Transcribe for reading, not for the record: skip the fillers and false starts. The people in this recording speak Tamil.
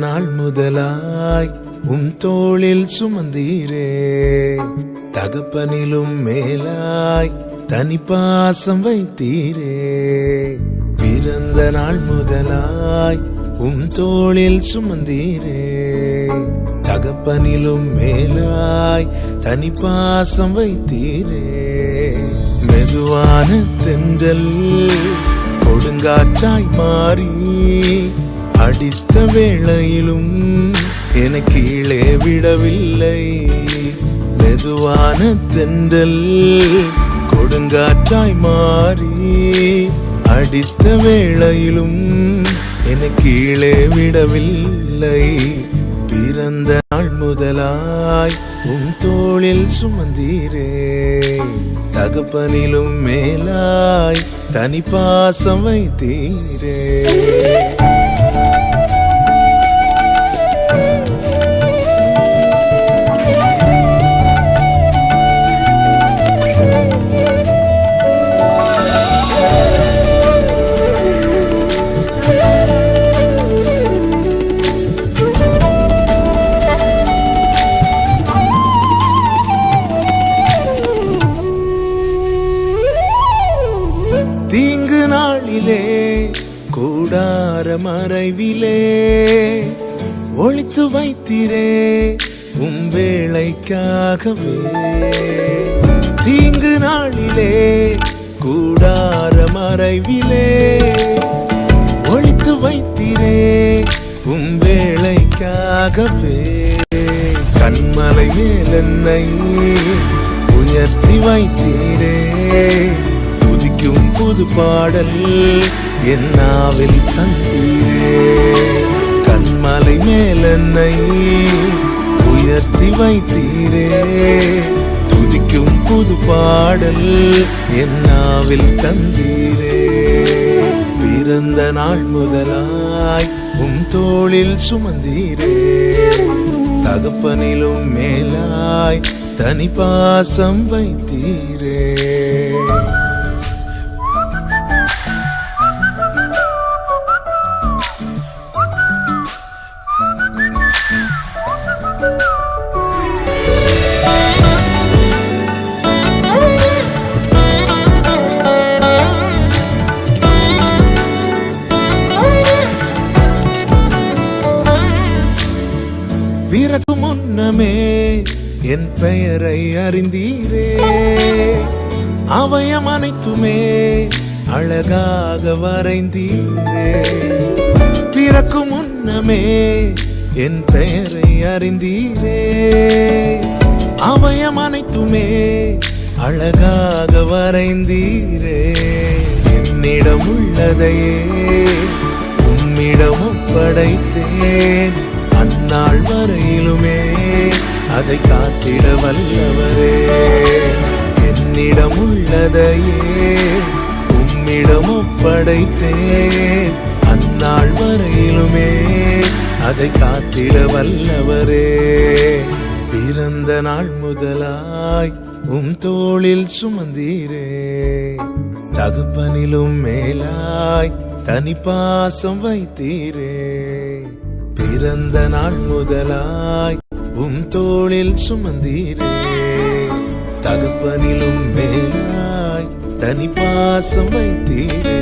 நாள் முதலாய் தோளில் சுமந்தீரே, தகப்பனிலும் மேலாய் தனி பாசம் வைத்தீரே. பிறந்த நாள் முதலாய் தோளில் சுமந்தீரே, தகப்பனிலும் மேலாய் தனி பாசம் வைத்தீரே. மெதுவான தென்றல் கொடுங்காற்றாய் மாறி அடித்த வேளையிலும் என கீழே விடவில்லை. மெதுவான தென்றல் கொடுங்காற்றாய் மாறி அடித்த வேளையிலும் என கீழே விடவில்லை. பிறந்த நாள் முதலாய் தோளில் சுமந்தீரே, தகப்பனிலும் மேலாய் தனி பாசம் வைத்தீரே. தீங்கு நாளிலே கூடார மறைவிலே ஒளித்து வைத்தீரே வேளைக்காகவே. தீங்கு நாளிலே கூடார மறைவிலே ஒளித்து வைத்தீரே வேளைக்காகவே. கண்மலை மேல் என்னை உயர்த்தி வைத்தீரே, புது பாடல் என் நாவில் தந்தீரே. கண்மலை மேல் என்னை உயர்த்தி வைத்தீரே, துதிக்கும் புது பாடல் என் நாவில் தந்தீரே. பிறந்த நாள் முதலாய் தோளில் சுமந்தீரே, தகப்பனிலும் மேலாய் தனி பாசம் வைத்தீரே. பிறகு முன்னமே என் பெயரை அறிந்தீரே, அவயம் அனைத்துமே அழகாக வரைந்தீரே. பிறகு முன்னமே என் பெயரை அறிந்தீரே, அவயம் அனைத்துமே அழகாக வரைந்தீரே. என்னிடம் உள்ளதையே உம்மிடம் ஒப்படைத்தேன், அந்நாள் வரையிலுமே அதை காத்திட வல்லவரே. என்னிடம் உள்ளதையே உம்மிடம் ஒப்படைத்தேன், அந்நாள் வரையிலுமே அதை காத்திட வல்லவரே. பிறந்த நாள் முதலாய் தோளில் சுமந்தீரே, தகப்பனிலும் மேலாய் தனி பாசம் வைத்தீரே. பிறந்த நாள் முதலாய் தோளில் சுமந்தீரே, தகப்பனிலும் மேலாய் தனி பாசம் வைத்தீரே.